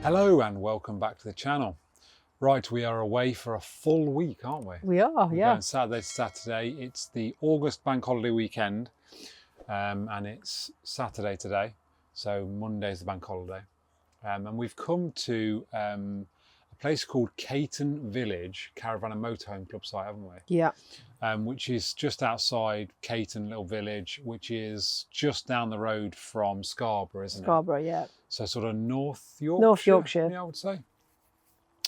Hello and welcome back to the channel. Right, we are away for a full week, aren't we? We are, We're yeah. going Saturday to Saturday. It's the August bank holiday weekend, and it's Saturday today, so Monday's the bank holiday. And we've come to a place called Cayton Village Caravan and Motorhome Club site, haven't we? Yeah. Which is just outside Cayton little village, which is just down the road from Scarborough, isn't it? Scarborough, yeah. So sort of North Yorkshire. North Yorkshire. Yeah, I would say.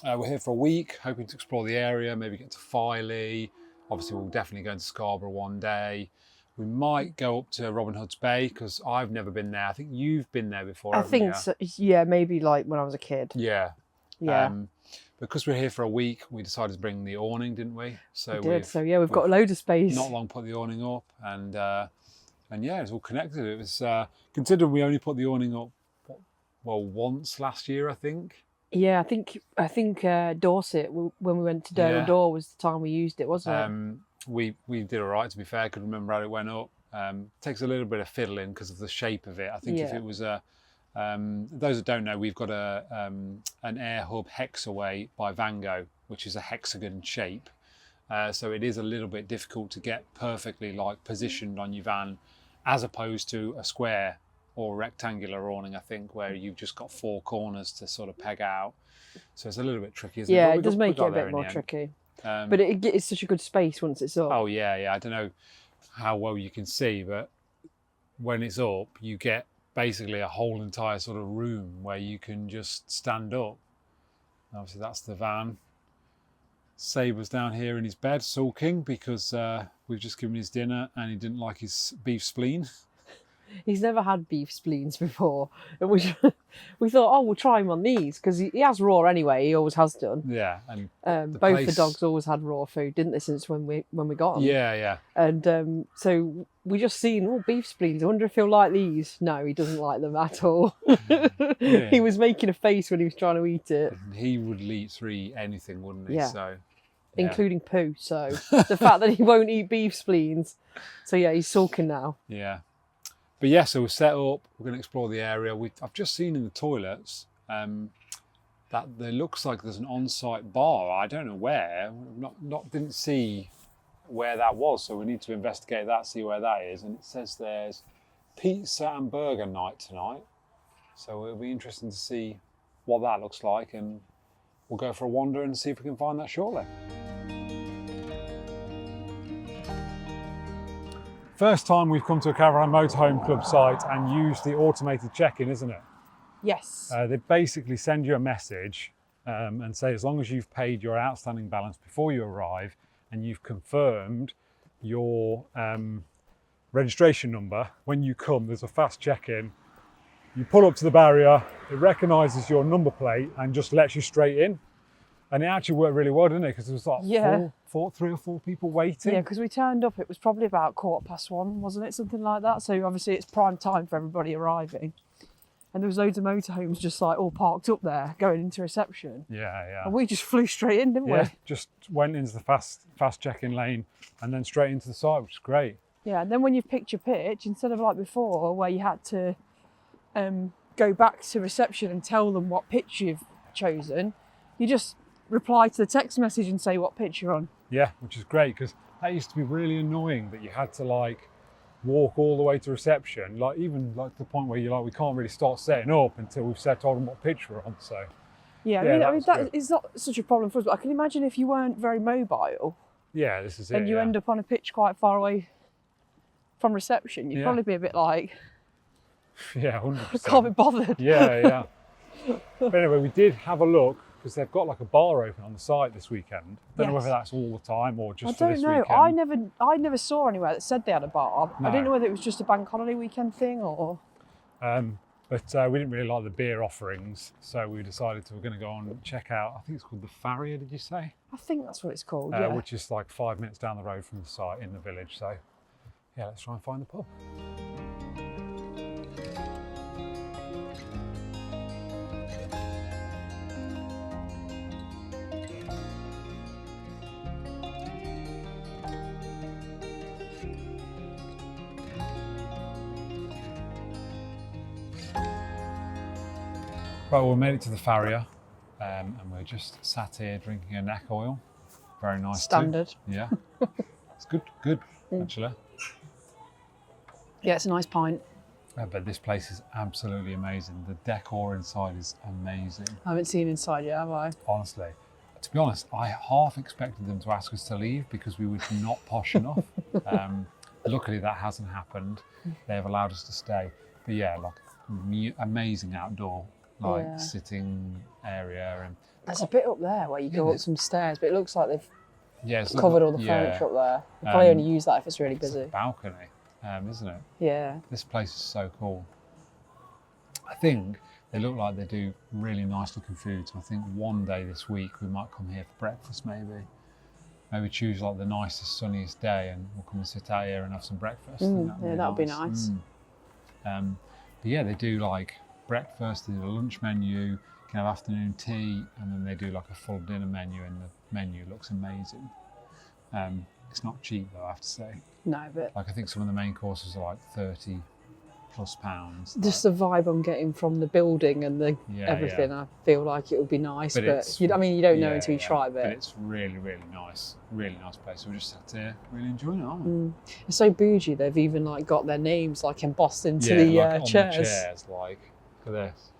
We're here for a week, hoping to explore the area, maybe get to Filey. Obviously, we'll definitely go to Scarborough one day. We might go up to Robin Hood's Bay because I've never been there. I think you've been there before. I think so, yeah, maybe like when I was a kid. Yeah. Yeah. Because we're here for a week, we decided to bring the awning, didn't we? So we did. So yeah, we've got a load of space. Not long put the awning up, and yeah, it's all connected. It was considering we only put the awning up once last year, I think. Yeah, I think Dorset, when we went to Door and Door, was the time we used it, wasn't it? We did all right, to be fair. I could remember how it went up. Takes a little bit of fiddling because of the shape of it. I think if it was a those that don't know, we've got an air hub hexaway by Vango, which is a hexagon shape. So it is a little bit difficult to get perfectly like positioned on your van, as opposed to a square or rectangular awning, I think, where you've just got four corners to sort of peg out. So it's a little bit tricky, isn't it? Yeah, it does make it a bit more tricky. But it's such a good space once it's up. Oh yeah. I don't know how well you can see, but when it's up, you get basically a whole entire sort of room where you can just stand up. Obviously that's the van. Sibes down here in his bed sulking because we've just given his dinner and he didn't like his beef spleen. He's never had beef spleens before. And we thought, oh, we'll try him on these because he has raw anyway. He always has done. Yeah, and both the dogs always had raw food, didn't they, since when we got them? Yeah. And so we just seen beef spleens. I wonder if he'll like these. No, he doesn't like them at all. Yeah. He was making a face when he was trying to eat it. He would eat anything, wouldn't he? Yeah. So, including poo. So the fact that he won't eat beef spleens. So yeah, he's sulking now. Yeah. But yeah, so we're set up, we're going to explore the area. I've just seen in the toilets that there looks like there's an on-site bar. I don't know where, didn't see where that was, so we need to investigate that, see where that is. And it says there's pizza and burger night tonight. So it'll be interesting to see what that looks like, and we'll go for a wander and see if we can find that shortly. First time we've come to a Caravan and Motorhome Club site and used the automated check-in, isn't it? Yes. They basically send you a message and say as long as you've paid your outstanding balance before you arrive and you've confirmed your registration number, when you come, there's a fast check-in. You pull up to the barrier, it recognises your number plate and just lets you straight in. And it actually worked really well, didn't it? Because there was like three or four people waiting. Yeah, because we turned up, it was probably about 1:15, wasn't it? Something like that. So obviously it's prime time for everybody arriving. And there was loads of motorhomes just like all parked up there, going into reception. Yeah. And we just flew straight in, didn't we? Yeah, just went into the fast check-in lane and then straight into the site, which is great. Yeah, and then when you picked your pitch, instead of like before, where you had to go back to reception and tell them what pitch you've chosen, you just reply to the text message and say what pitch you're on. Yeah, which is great, because that used to be really annoying that you had to like walk all the way to reception, like even like to the point where you're like, we can't really start setting up until we've told them what pitch we're on. So yeah, I mean that is not such a problem for us, but I can imagine if you weren't very mobile. Yeah, this is it. And you end up on a pitch quite far away from reception, you'd probably be a bit like, yeah, 100%. I can't be bothered. Yeah. But anyway, we did have a look, because they've got like a bar open on the site this weekend. Don't know whether that's all the time or just for this weekend. I don't know. I never saw anywhere that said they had a bar. No. I didn't know whether it was just a bank holiday weekend thing or... But we didn't really like the beer offerings, so we decided we're going to go and check out, I think it's called the Farrier, did you say? I think that's what it's called, yeah. Which is like 5 minutes down the road from the site in the village. So yeah, let's try and find the pub. Right, we made it to the farrier, and we're just sat here drinking a neck oil. Very nice. Standard. Too. Yeah, it's good actually. Yeah, it's a nice pint. But this place is absolutely amazing. The decor inside is amazing. I haven't seen inside yet, have I? Honestly, to be honest, I half expected them to ask us to leave because we were not posh enough. Luckily, that hasn't happened. They've allowed us to stay. But yeah, like amazing outdoor, like sitting area. And there's a bit up there where you go up some stairs, but it looks like they've covered all the furniture up there. They'll probably only use that if it's really busy. It's a balcony, isn't it? Yeah. This place is so cool. I think they look like they do really nice looking food. So I think one day this week we might come here for breakfast maybe. Maybe choose like the nicest, sunniest day and we'll come and sit out here and have some breakfast. Yeah, that would be nice. But yeah, they do like breakfast, they do a lunch menu, you can have afternoon tea, and then they do like a full dinner menu, and the menu looks amazing. It's not cheap though, I have to say. No, but like I think some of the main courses are like £30+ pounds. Just the vibe I'm getting from the building and the everything, I feel like it would be nice. But you, I mean, you don't know until you try it. But it's really, really nice place. So we're just sat here, really enjoying it, aren't we? It's so bougie. They've even like got their names like embossed into the like chairs. On the chairs, like look at this.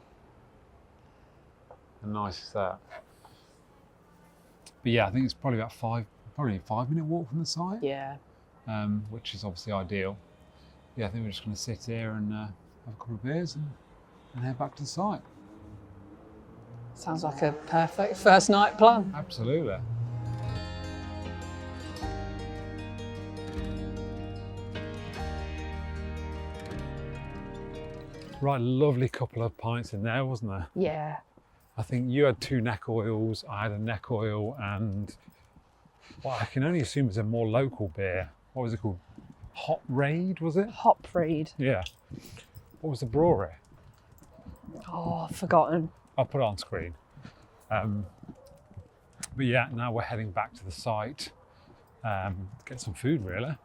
How nice is that? But yeah, I think it's probably about probably a 5-minute walk from the site. Yeah. Which is obviously ideal. Yeah, I think we're just going to sit here and have a couple of beers and head back to the site. Sounds like a perfect first night plan. Absolutely. Right, lovely couple of pints in there, wasn't there? Yeah. I think you had 2 neck oils, I had a neck oil, and well, I can only assume it's a more local beer. What was it called? Hop Raid, was it? Hop Raid. Yeah. What was the brewery? Oh, I've forgotten. I'll put it on screen. But yeah, now we're heading back to the site. Get some food, really. A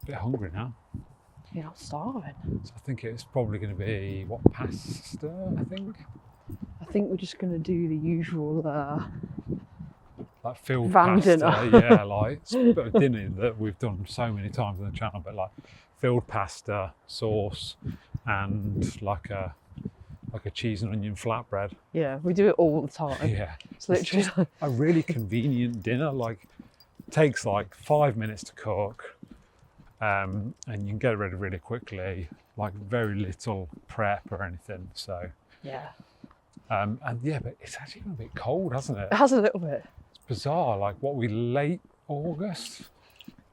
bit hungry now. You're not starving. So I think it's probably going to be, what, pasta, I think? I think we're just going to do the usual like filled van pasta, dinner. yeah, like it's a bit of dinner that we've done so many times on the channel, but like filled pasta, sauce, and like a cheese and onion flatbread. Yeah, we do it all the time. Yeah, It's literally just a really convenient dinner. Like takes like 5 minutes to cook, and you can get it ready really quickly. Like very little prep or anything. So yeah. And yeah, but it's actually been a bit cold, hasn't it? It has a little bit. Bizarre, like what we late August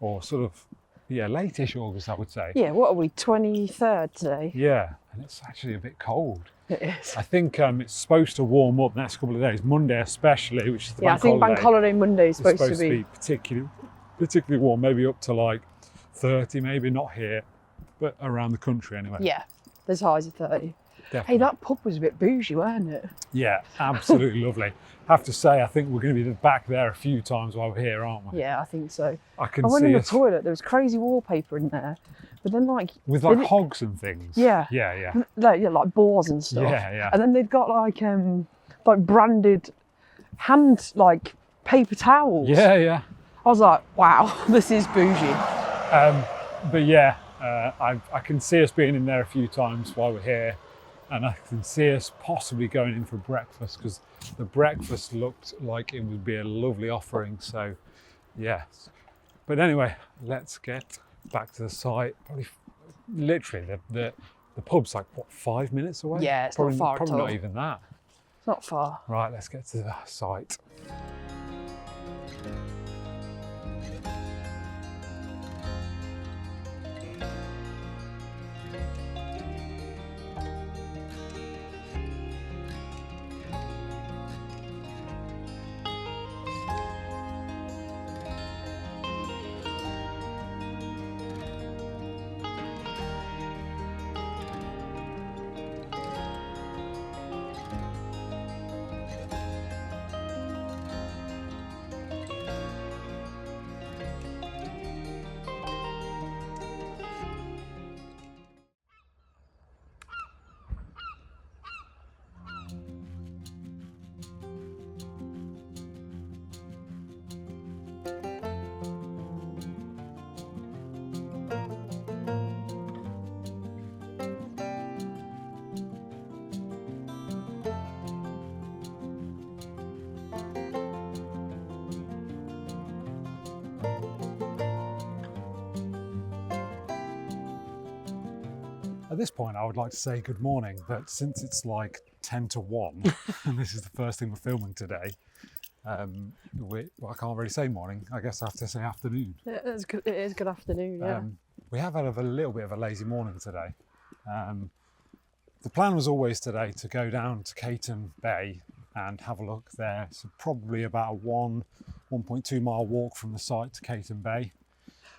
or sort of late-ish August, I would say. Yeah, what are we, 23rd today? Yeah, and it's actually a bit cold. It is. I think it's supposed to warm up the next couple of days, Monday especially, which is the bank holiday. I think bank holiday Monday is supposed to be particularly warm, maybe up to like 30, maybe not here, but around the country anyway. Yeah, there's highs of 30. Definitely. Hey, that pub was a bit bougie, weren't it? Yeah, absolutely lovely. Have to say, I think we're going to be back there a few times while we're here, aren't we? Yeah, I think so. I went in the toilet, there was crazy wallpaper in there, but then like... With like hogs and things? Yeah. Yeah. Like boars and stuff. Yeah. And then they've got like branded hand, like paper towels. Yeah. I was like, wow, this is bougie. But yeah, I can see us being in there a few times while we're here. And I can see us possibly going in for breakfast because the breakfast looked like it would be a lovely offering. So, yeah. But anyway, let's get back to the site. Probably, literally, the pub's like, what, 5 minutes away? Yeah, it's not far at all. Probably not even that. It's not far. Right, let's get to the site. At this point, I would like to say good morning, but since it's like 10 to 1, and this is the first thing we're filming today, I can't really say morning. I guess I have to say afternoon. It is good afternoon, yeah. We have had a little bit of a lazy morning today. The plan was always today to go down to Cayton Bay and have a look there. So probably about a 1.2 mile walk from the site to Cayton Bay.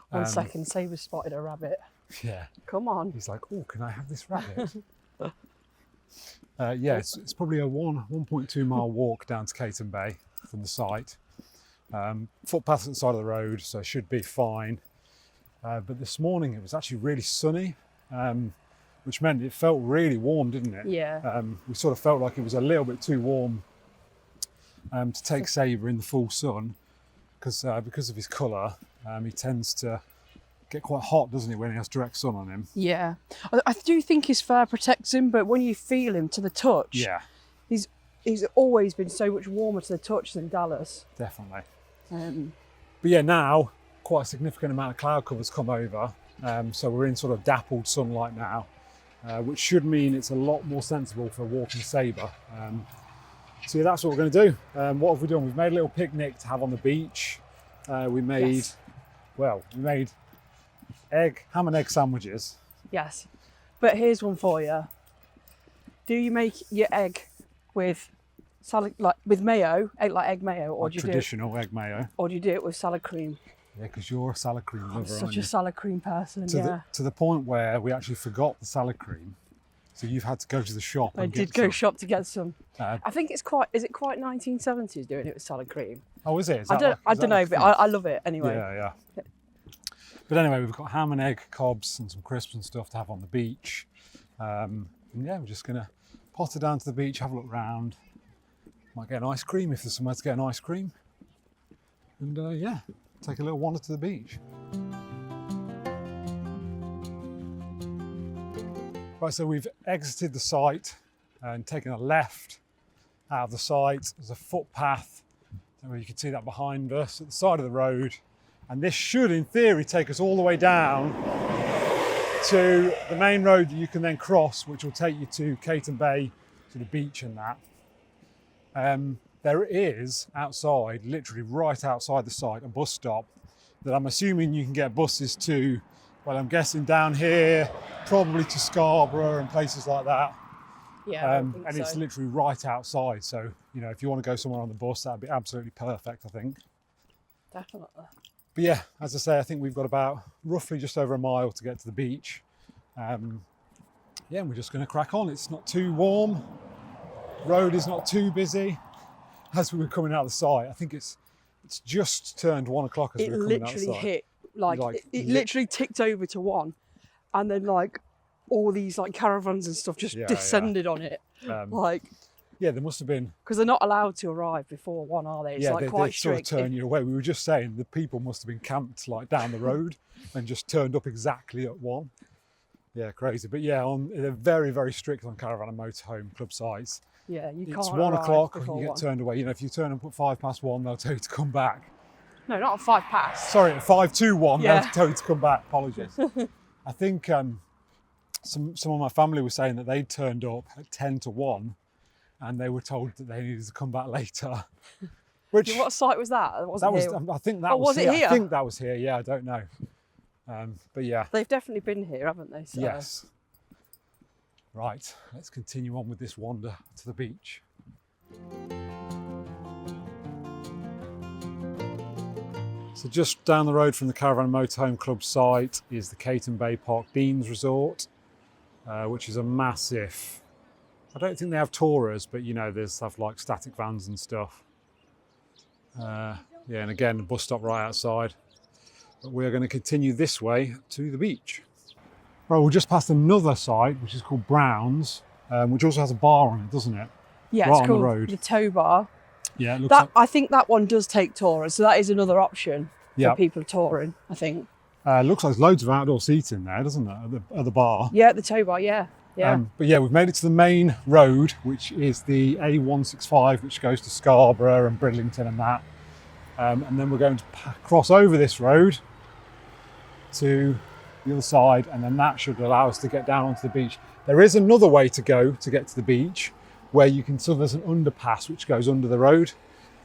1 second, Sibes spotted a rabbit. Yeah. Come on. He's like, oh, can I have this rabbit? Yeah, it's probably a 1.2 mile walk down to Cayton Bay from the site. Footpath at the side of the road, so it should be fine. But this morning it was actually really sunny, which meant it felt really warm, didn't it? Yeah. We sort of felt like it was a little bit too warm to take Sabre in the full sun, because of his colour, he tends to get quite hot, doesn't he, when he has direct sun on him? Yeah. I do think his fur protects him, but when you feel him to the touch, yeah, he's always been so much warmer to the touch than Dallas. Definitely. But yeah, now quite a significant amount of cloud cover's come over, so we're in sort of dappled sunlight now, which should mean it's a lot more sensible for walking Sabre. So yeah, that's what we're going to do. What have we done? We've made a little picnic to have on the beach. We made ham and egg sandwiches. Yes, but here's one for you. Do you make your egg with salad, like with mayo, egg mayo, or Like do you traditional egg mayo? do it, or do you do it with salad cream? Yeah, because you're a salad cream lover, I'm such aren't a you? salad cream person. Yeah, To the point where we actually forgot the salad cream, so you've had to go to the shop. I and did get go some. shop to get some. Uh, I think is it quite 1970s doing it with salad cream? Oh, is it? I don't know, but I love it anyway. Yeah. But anyway, we've got ham and egg cobs and some crisps and stuff to have on the beach. And yeah, we're just gonna potter down to the beach, have a look round. Might get an ice cream if there's somewhere to get an ice cream. And yeah, take a little wander to the beach. Right, so we've exited the site and taken a left out of the site. There's a footpath, where you can see that behind us at the side of the road. And this should, in theory, take us all the way down to the main road that you can then cross, which will take you to Cayton Bay, to the beach and that. There is outside, literally right outside the site, a bus stop that I'm assuming you can get buses to. Well, I'm guessing down here, probably to Scarborough and places like that. Yeah, And it's literally right outside. So, you know, if you want to go somewhere on the bus, that'd be absolutely perfect, I think. Definitely. But yeah, as I say, I think we've got about roughly just over a mile to get to the beach. Yeah, and we're just going to crack on. It's not too warm. Road is not too busy. As we were coming out of the site, I think it's just turned 1 o'clock as we were coming out of the site. Hit it literally ticked over to 1, and then like all these like caravans and stuff just descended on it. Yeah, there must have been, because they're not allowed to arrive before 1, are they? It's like quite they strict. sort of turn you away. We were just saying the people must have been camped like down the road and just turned up exactly at 1. Yeah, crazy. But yeah, they're very, very strict on caravan and motorhome club sites. Yeah, you can't. It's 1 o'clock and you get 1. turned away. You know, if you turn up at 1:05, they'll tell you to come back. No, not at 5 past. Sorry, at 1:05, Yeah. they'll tell you to come back. Apologies. I think some of my family were saying that they'd turned up at 10 to 1 and they were told that they needed to come back later. Which, What site was that? I think that was was it here? I think that was here. Yeah, I don't know. But yeah. They've definitely been here, haven't they? So. Yes. Right, let's continue on with this wander to the beach. So just down the road from the Caravan and Motorhome Club site is the Cayton Bay Park Deans Resort, which is a massive, I don't think they have tourers, but you know, there's stuff like static vans and stuff. Yeah, and again, a bus stop right outside. But we're going to continue this way to the beach. Right, we'll just past another site, which is called Brown's, which also has a bar on it, doesn't it? Yeah, Right it's on called the road. the Tow Bar. Yeah, it looks That I think that one does take tourists, so that is another option Yeah. for people touring, I think. looks like there's loads of outdoor seating there, doesn't it, at the bar? Yeah, the Tow Bar, yeah. But yeah, we've made it to the main road, which is the A165, which goes to Scarborough and Bridlington and that. And then we're going to cross over this road to the other side, and then that should allow us to get down onto the beach. There is another way to go to get to the beach, where you can, so there's an underpass which goes under the road,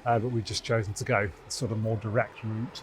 but we've just chosen to go the sort of more direct route.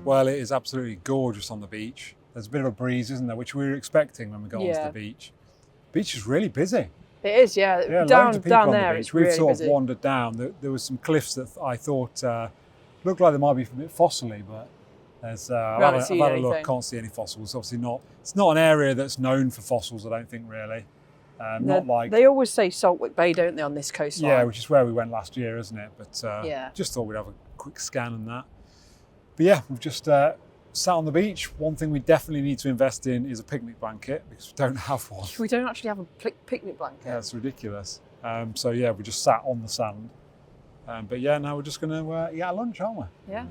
Well, it is absolutely gorgeous on the beach. There's a bit of a breeze, isn't there, which we were expecting when we got onto the beach. Beach is really busy. It is, yeah. Loads of people down on there, the beach. it's We've really sort busy. of wandered down. There was some cliffs that I thought looked like they might be a bit fossily, but there's I've had a look. Can't see any fossils. Obviously not. It's not an area that's known for fossils, I don't think, really. Not like they always say Saltwick Bay, don't they, on this coastline? Yeah, which is where we went last year, isn't it? But just thought we'd have a quick scan and that. But yeah, we've just sat on the beach. One thing we definitely need to invest in is a picnic blanket, because we don't have one. We don't actually have a picnic blanket. Yeah, it's ridiculous. So yeah, we just sat on the sand. But yeah, now we're just going to eat our lunch, aren't we? Yeah.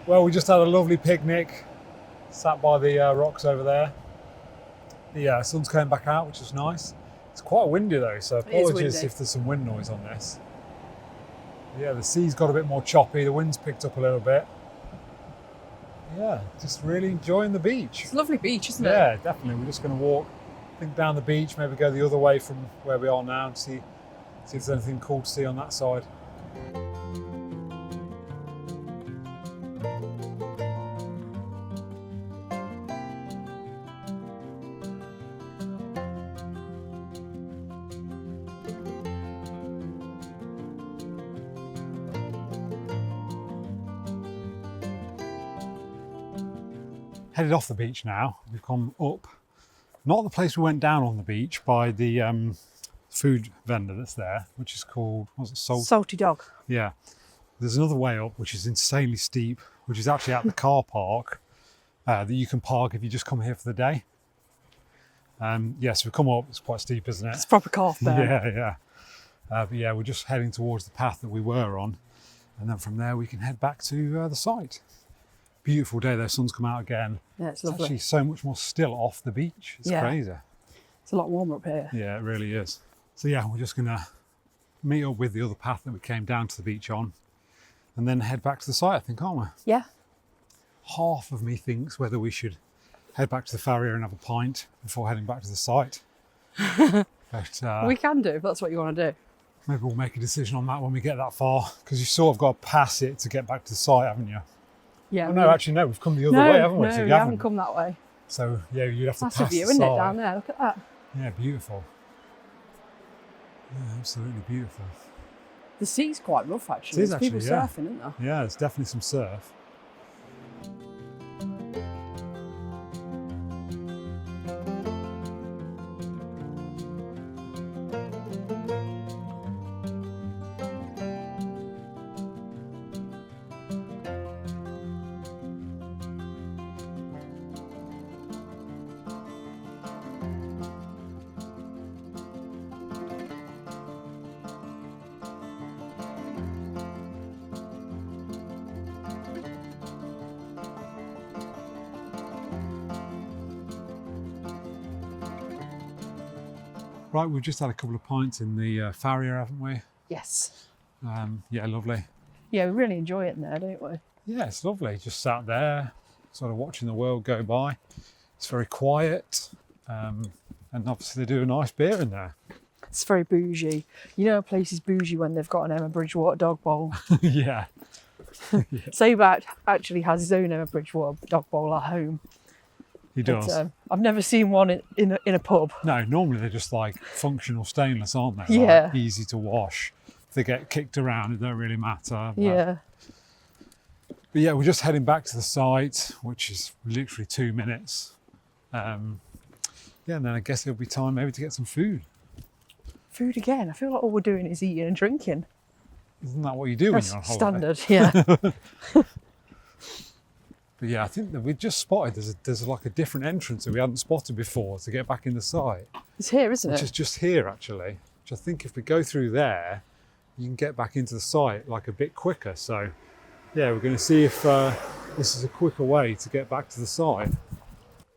Well, we just had a lovely picnic, sat by the rocks over there. The sun's coming back out, which is nice. It's quite windy though, so apologies if there's some wind noise on this. Yeah, the sea's got a bit more choppy, the wind's picked up a little bit. Yeah, just really enjoying the beach. It's a lovely beach, isn't it? Yeah, definitely. We're just going to walk, I think, down the beach, maybe go the other way from where we are now and see if there's anything cool to see on that side. Headed off the beach now. We've come up, not the place we went down on the beach, by the food vendor that's there, which is called, what's it, Salty Dog. Yeah. There's another way up, which is insanely steep, which is actually at the car park that you can park if you just come here for the day. Yes, we've come up, it's quite steep, isn't it? It's proper calf there. Yeah. But yeah, we're just heading towards the path that we were on. And then from there we can head back to the site. Beautiful day, the sun's come out again. Yeah, it's lovely. It's actually so much more still off the beach. It's crazy. It's a lot warmer up here. Yeah, it really is. So yeah, we're just gonna meet up with the other path that we came down to the beach on and then head back to the site, I think, aren't we? Yeah. Half of me thinks whether we should head back to the farrier and have a pint before heading back to the site. But we can do, if that's what you want to do. Maybe we'll make a decision on that when we get that far, because you sort of got to pass it to get back to the site, haven't you? Yeah. Oh, no, actually, no, we've come the other way, haven't we? No, So you haven't come that way. So, yeah, you'd have to That's pass a view, the isn't it, side. down there? Look at that. Yeah, beautiful. Yeah, absolutely beautiful. The sea's quite rough, actually. It is There's people actually, yeah. surfing, isn't there? Yeah, there's definitely some surf. Right, we've just had a couple of pints in the farrier, haven't we? Yes. Yeah, lovely. Yeah, we really enjoy it in there, don't we? Yeah, it's lovely. Just sat there, sort of watching the world go by. It's very quiet, and obviously they do a nice beer in there. It's very bougie. You know, a place is bougie when they've got an Emma Bridgewater dog bowl. Yeah. Sabre actually has his own Emma Bridgewater dog bowl at home. He does. But, I've never seen one in a pub. No, normally they're just like functional stainless, aren't they? Yeah. Like, easy to wash. If they get kicked around, it don't really matter. Yeah. But yeah, we're just heading back to the site, which is literally 2 minutes. Yeah, and then I guess it'll be time maybe to get some food. Food again. I feel like all we're doing is eating and drinking. Isn't that what you do when you're on holiday? Standard, yeah. But yeah, I think that we just spotted there's like a different entrance that we hadn't spotted before to get back in the site. It's here, isn't Which it? is just here actually. Which I think if we go through there, you can get back into the site like a bit quicker. So yeah, we're going to see if this is a quicker way to get back to the site.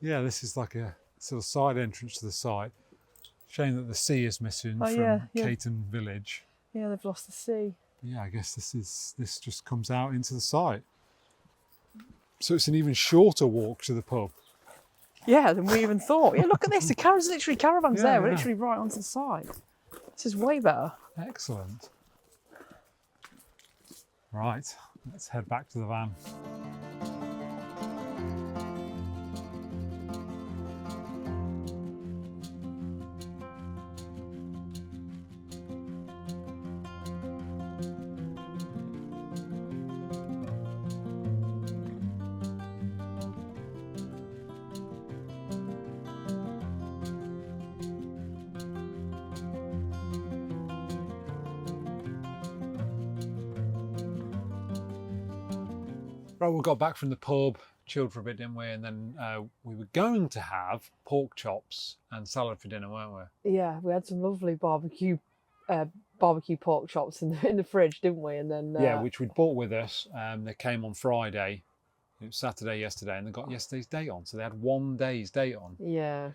Yeah, this is like a sort of side entrance to the site. Shame that the sea is missing from Cayton Village. Yeah, they've lost the sea. Yeah, I guess this just comes out into the site. So it's an even shorter walk to the pub. Yeah, than we even thought. Yeah, look at this. There's literally caravans there. We're Yeah. literally right onto the side. This is way better. Excellent. Right, let's head back to the van. Right, we got back from the pub, chilled for a bit, didn't we? And then we were going to have pork chops and salad for dinner, weren't we? Yeah, we had some lovely barbecue pork chops in the fridge, didn't we? And then yeah, which we'd bought with us. They came on Friday. It was Saturday yesterday, and they got yesterday's date on. So they had 1 day's date on. Yeah.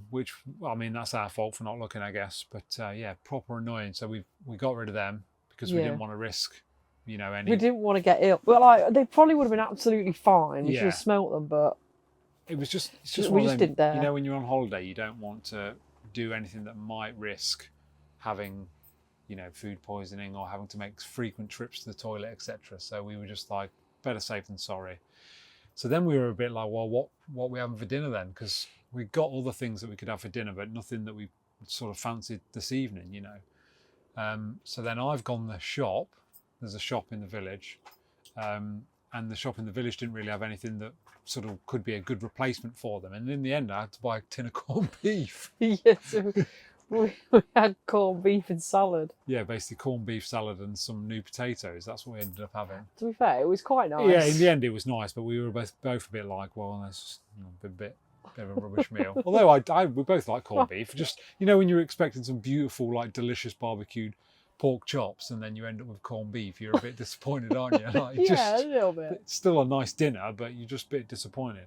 Which, I mean, that's our fault for not looking, I guess. But yeah, proper annoying. So we got rid of them because we didn't want to risk, you know, any. We didn't want to get ill. Well, they probably would have been absolutely fine. We should have smelt them, but it was just, it's just we one just of them, didn't dare. you know, when you're on holiday, you don't want to do anything that might risk having, you know, food poisoning or having to make frequent trips to the toilet, etc. So we were just like, better safe than sorry. So then we were a bit like, well, what we having for dinner then? Because we got all the things that we could have for dinner, but nothing that we sort of fancied this evening, you know. So then I've gone the shop. There's a shop in the village, and the shop in the village didn't really have anything that sort of could be a good replacement for them. And in the end, I had to buy a tin of corned beef. yeah, so we had corned beef and salad. Yeah, basically corned beef salad and some new potatoes. That's what we ended up having. To be fair, it was quite nice. Yeah, in the end it was nice, but we were both a bit like, well, that's just a bit of a rubbish meal. Although we both like corned beef. Just, you know, when you're expecting some beautiful, like delicious barbecued pork chops and then you end up with corned beef, you're a bit disappointed, aren't you? Like, yeah, a little bit. It's still a nice dinner, but you're just a bit disappointed.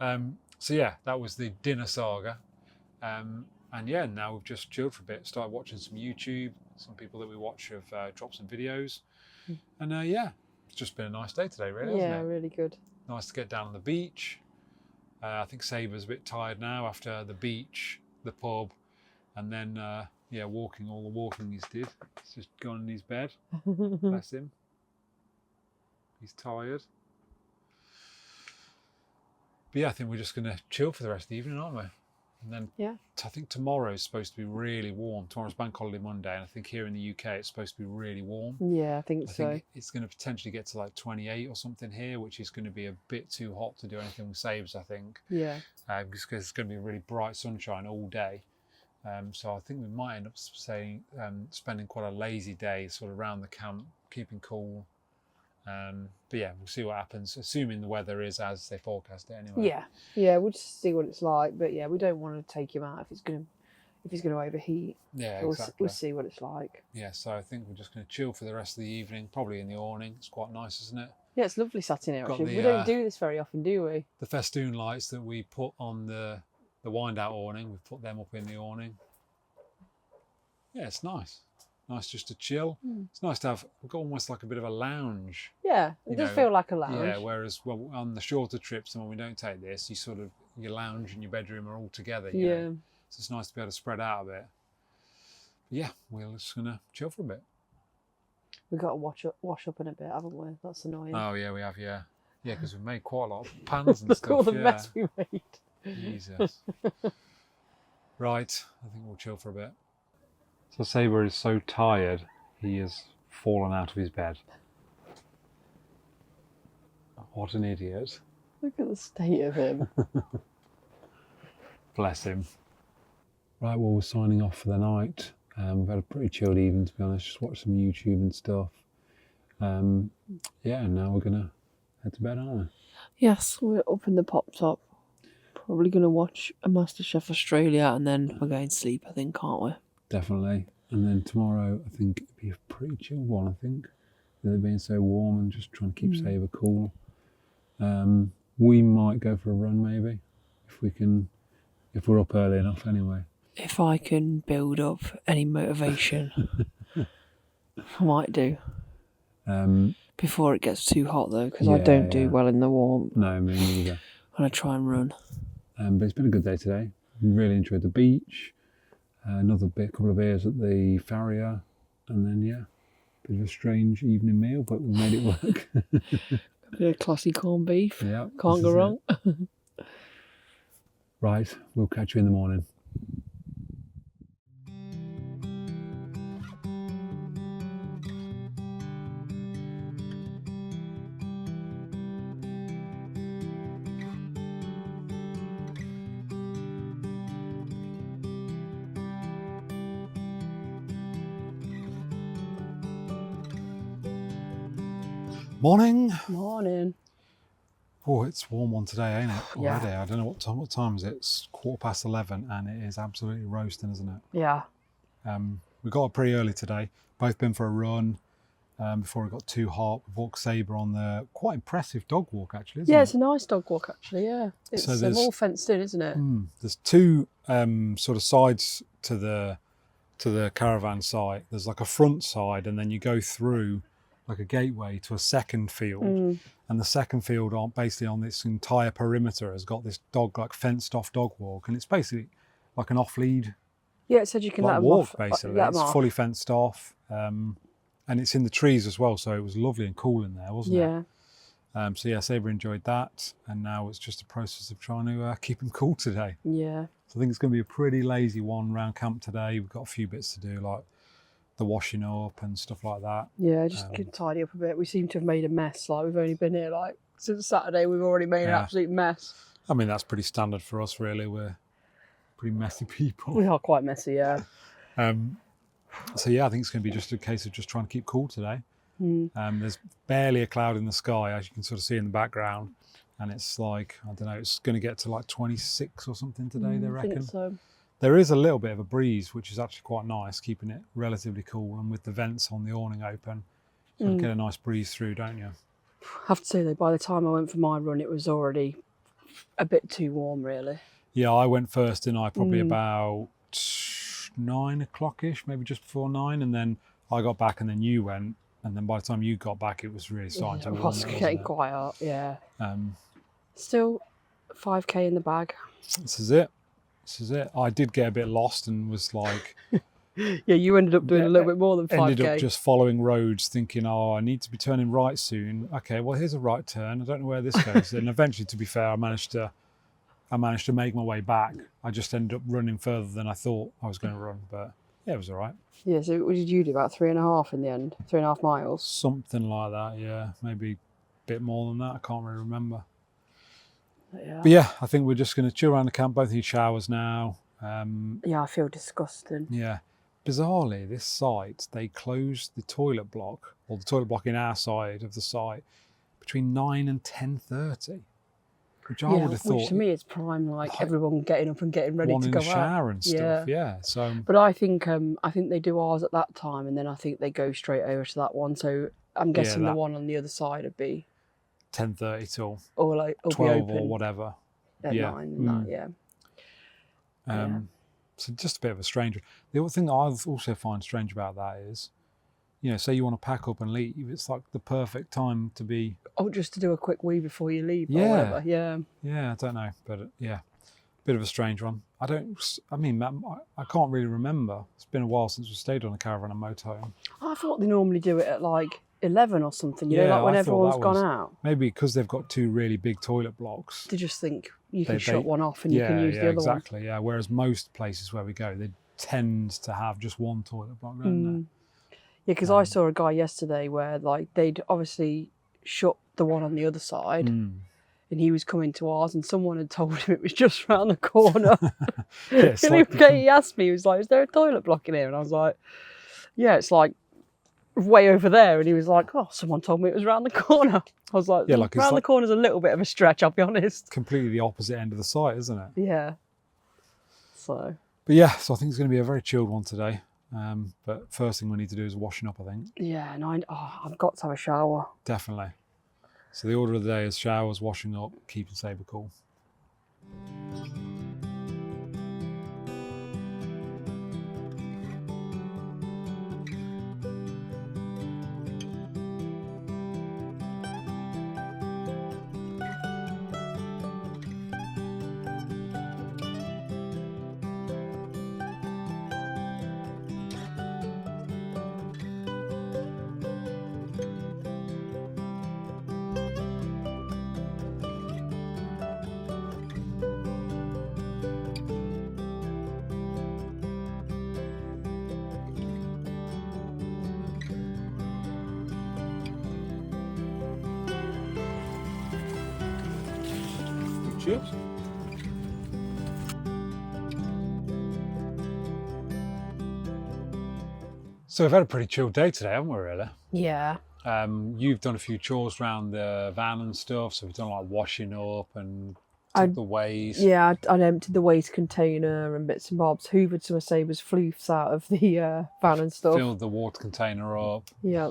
So yeah, that was the dinner saga. And yeah, now we've just chilled for a bit, started watching some YouTube. Some people that we watch have dropped some videos. And yeah, it's just been a nice day today, really, hasn't it? Yeah, really good. Nice to get down on the beach. I think Sabre's a bit tired now after the beach, the pub, and then yeah, all the walking he's did. He's just gone in his bed. Bless him. He's tired. But yeah, I think we're just going to chill for the rest of the evening, aren't we? And then I think tomorrow is supposed to be really warm. Tomorrow's Bank Holiday Monday, and I think here in the UK it's supposed to be really warm. Yeah, I think I so. think it's going to potentially get to like 28 or something here, which is going to be a bit too hot to do anything with Sibes, I think. Yeah. Because it's going to be really bright sunshine all day. So I think we might end up spending quite a lazy day sort of around the camp, keeping cool. But yeah, we'll see what happens, assuming the weather is as they forecast it anyway. Yeah, we'll just see what it's like. But yeah, we don't want to take him out if it's going to overheat. Yeah, exactly. We'll see what it's like. Yeah, so I think we're just going to chill for the rest of the evening, probably in the awning. It's quite nice, isn't it? Yeah, it's lovely sat in here actually. We don't do this very often, do we? The festoon lights that we put on the wind out awning, we put them up in the awning. Yeah, it's nice. nice just to chill. It's nice to have, we've got almost like a bit of a lounge. Yeah, it does feel like a lounge. Yeah, whereas on the shorter trips and when we don't take this, your lounge and your bedroom are all together. You know? So it's nice to be able to spread out a bit. But yeah, we're just going to chill for a bit. We've got to wash up in a bit, haven't we? That's annoying. Oh yeah, we have, yeah. Yeah, because we've made quite a lot of pans and Look stuff. all the mess we made. Jesus. Right, I think we'll chill for a bit. So Sabre is so tired, he has fallen out of his bed. What an idiot. Look at the state of him. Bless him. Right, well, we're signing off for the night. We've had a pretty chilled evening, to be honest. Just watched some YouTube and stuff. Yeah, and now we're going to head to bed, aren't we? Yes, we're up in the pop top. Probably going to watch a MasterChef Australia and then we're going to sleep, I think, aren't we? Definitely. And then tomorrow, I think it'll be a pretty chilled one, I think. With it being so warm and just trying to keep Sabre cool. We might go for a run, maybe, if we're up early enough anyway. If I can build up any motivation, I might do. Before it gets too hot, though, because I don't do well in the warm. No, me neither. When I try and run. But it's been a good day today. Really enjoyed the beach. Couple of beers at the farrier, and then bit of a strange evening meal, but we made it work. A bit of classy corned beef. Yeah, can't go wrong. Right, we'll catch you in the morning. Morning. Morning. Oh, it's warm one today, ain't it? Already. Yeah. I don't know what time is it. It's 11:15 and it is absolutely roasting, isn't it? Yeah. We got up pretty early today. Both been for a run before it got too hot. We walked Sabre on the quite impressive dog walk, actually, isn't it? Yeah, it's a nice dog walk, actually, yeah. It's all fenced in, isn't it? There's two sort of sides to the caravan site. There's like a front side and then you go through like a gateway to a second field, and the second field basically on this entire perimeter has got this fenced off dog walk, and it's basically like an off lead. Yeah, it said you can let them walk off. Basically, it's fully fenced off, and it's in the trees as well, so it was lovely and cool in there, wasn't it? Yeah. So yeah, Sabre enjoyed that, and now it's just a process of trying to keep him cool today. Yeah. So I think it's going to be a pretty lazy one round camp today. We've got a few bits to do, like the washing up and stuff like that. Yeah, just tidy up a bit. We seem to have made a mess. Like, we've only been here since Saturday. We've already made an absolute mess. I mean, that's pretty standard for us, really. We're pretty messy people. We are quite messy, yeah. So yeah, I think it's going to be just a case of just trying to keep cool today. There's barely a cloud in the sky, as you can sort of see in the background, and it's like, I don't know, it's going to get to like 26 or something today, they reckon. I think so. There is a little bit of a breeze, which is actually quite nice, keeping it relatively cool, and with the vents on the awning open, you get a nice breeze through, don't you? I have to say though, by the time I went for my run, it was already a bit too warm, really. Yeah, I went first, didn't I? Probably about 9 o'clock-ish, maybe just before 9, and then I got back, and then you went, and then by the time you got back, it was really starting to warm. It was getting quite hot, yeah. Still 5k in the bag. This is it. I did get a bit lost and was like... Yeah, you ended up doing a little bit more than 5k. Ended up just following roads thinking, oh, I need to be turning right soon. Okay, well, here's a right turn. I don't know where this goes. And eventually, to be fair, I managed to make my way back. I just ended up running further than I thought I was going to run. But yeah, it was all right. Yeah, so what did you do? About 3.5 in the end? 3.5 miles? Something like that, yeah. Maybe a bit more than that. I can't really remember. But yeah, I think we're just going to chill around the camp. Both need showers now. Yeah, I feel disgusting. Yeah. Bizarrely, this site, they closed the toilet block, or the toilet block in our side of the site, between 9 and 10:30, which I would have thought... Which to me is prime, like everyone getting up and getting ready to go out. Shower and stuff, yeah. So, but I think they do ours at that time, and then I think they go straight over to that one. So I'm guessing the one on the other side would be 10:30 till or like 12 or whatever. At 9 and that, So just a bit of a strange. The other thing that I also find strange about that is, you know, say you want to pack up and leave, it's like the perfect time to be. Oh, just to do a quick wee before you leave Yeah. or whatever. Yeah. Yeah, I don't know, but yeah, bit of a strange one. I can't really remember. It's been a while since we stayed on a caravan and motorhome. I thought they normally do it at like 11 or something, you know, Yeah, like when I thought everyone's that gone was- out. Maybe because they've got 2 really big toilet blocks. They just think you can They- shut one off and you Yeah, can use yeah, the other exactly. Yeah, whereas most places where we go, they tend to have just one toilet block, don't one. Yeah, because I saw a guy yesterday where like they'd obviously shut the one on the other side they? and he was coming to ours and someone had told him it was just round the corner. Yeah, it's And like he asked me, he was like, is there a toilet block in here? And I was like, yeah, it's like way over there. And he was like, oh, someone told me it was round the corner. I was like, Yeah, like, it's round the like- corner's a little bit of a stretch, I'll be honest. completely the opposite end of the site, isn't it? Yeah. So, But yeah, so I think it's going to be a very chilled one today. But first thing we need to do is washing up, I think. yeah, and I've got to have a shower. Definitely. So the order of the day is showers, washing up, keeping Sabre cool. Cheers. So we've had a pretty chilled day today, haven't we, really? Yeah. You've done a few chores around the van and stuff, so we've done like washing up and I- took the waste. Yeah, I'd emptied the waste container and bits and bobs, hoovered some of Sabre's floofs out of the van and stuff. Filled the water container up, Yeah.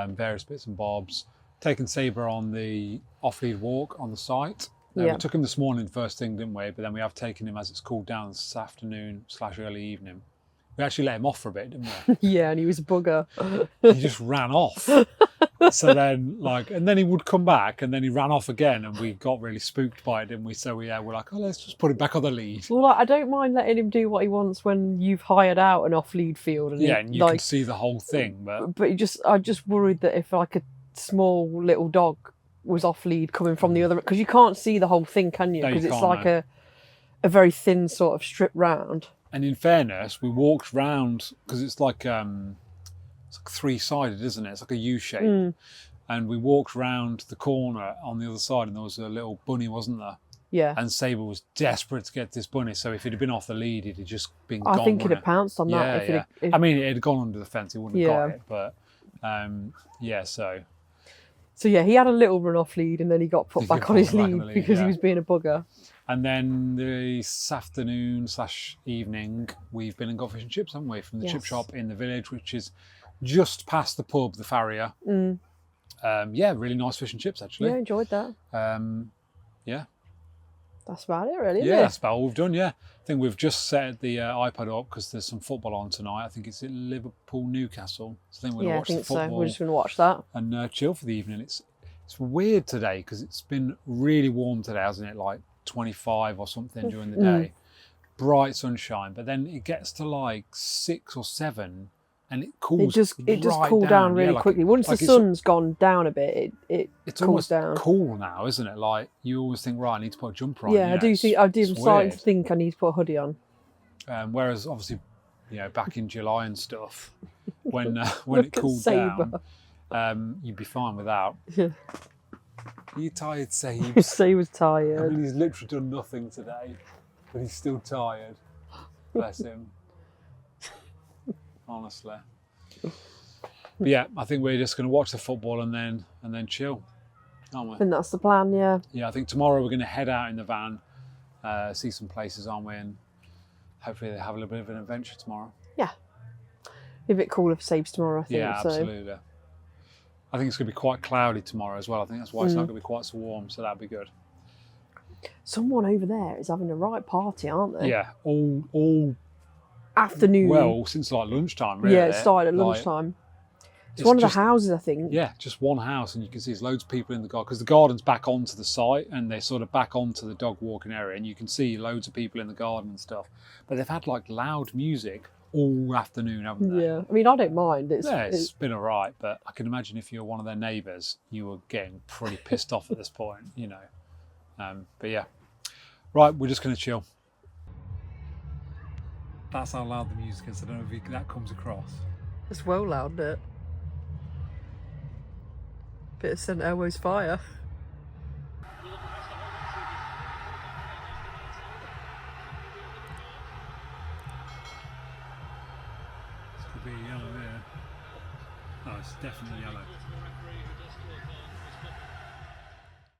various bits and bobs. Taken Sabre on the off-lead walk on the site. Yeah. We took him this morning first thing, didn't we? But then we have taken him as it's cooled down this afternoon / early evening. We actually let him off for a bit, didn't we? Yeah, and he was a bugger. He just ran off. So then, and then he would come back, and then he ran off again, and we got really spooked by it, didn't we? So we're like, oh, let's just put him back on the lead. Well, like, I don't mind letting him do what he wants when you've hired out an off-lead field. And Yeah, and you can see the whole thing, but But I just worried that if like a small little dog was off-lead coming from the other, because you can't see the whole thing, can you? No, you Because it's can't, like no. a very thin sort of strip round. and in fairness, we walked round because it's like 3-sided, isn't it? It's like a U shape. And we walked round the corner on the other side, and there was a little bunny, wasn't there? Yeah. And Sabre was desperate to get this bunny, so if he'd have been off the lead, he'd have just been I gone. think he'd wouldn't have pounced on that. Yeah, if it yeah. if, I mean, it had gone under the fence, he wouldn't have Yeah. got it, but yeah, so So yeah, he had a little run off lead and then he got put He back got on put his back on lead the lead, because yeah. he was being a bugger. And then this afternoon / evening, we've been and got fish and chips, haven't we? From the chip Yes. shop in the village, which is just past the pub, the Farrier. Yeah, really nice fish and chips, actually. Yeah, enjoyed that. Yeah, That's about it, really. yeah, Isn't that's about all we've done, yeah. I think we've just set the iPad up because there's some football on tonight. I think it's at Liverpool, Newcastle. So I think we're it? going Yeah, to I watch the think so. football We're just going to watch that. and chill for the evening. It's weird today because it's been really warm today, hasn't it? Like 25 or something during the day. Bright sunshine, but then it gets to like 6 or 7 and it cools. It just right cooled down really Yeah, like- quickly. Once like the it's- sun's gone down a bit, it It's cools almost down. cool now, isn't it? Like you always think, right, I need to put a jumper on. Yeah, you I know, do think I'm it's starting to weird. think I need to put a hoodie on. Whereas obviously, back in July and stuff, when it Look at cooled Sabre. down, you'd be fine without. Yeah. Are you tired, Sibes? So he was I tired. mean, he's literally done nothing today, but he's still tired. Bless him. Honestly. But yeah, I think we're just going to watch the football and then chill, aren't we? And that's the plan, yeah. Yeah, I think tomorrow we're going to head out in the van, see some places, aren't we? And hopefully they have a little bit of an adventure tomorrow. A bit cooler for Sibes tomorrow, I think. Yeah, so. absolutely. I think it's going to be quite cloudy tomorrow as well. I think that's why it's not going to be quite so warm, so that'd be good. Someone over there is having a right party, aren't they? Yeah, all afternoon. Well, since like lunchtime, really. Yeah, it started at Like, lunchtime. It's one of the houses, I think. Yeah, just one house, and you can see there's loads of people in the garden because the garden's back onto the site and they're sort of back onto the dog walking area, and you can see loads of people in the garden and stuff. But they've had like loud music all afternoon, haven't they? Yeah, I mean, I don't mind. It's been all right, but I can imagine if you're one of their neighbours, you were getting pretty pissed off at this point, you know. But yeah, right, we're just going to chill. That's how loud the music is. I don't know if that comes across. It's well loud, isn't it? Bit of St Elmo's fire. This could be yellow here. Oh, it's definitely yellow.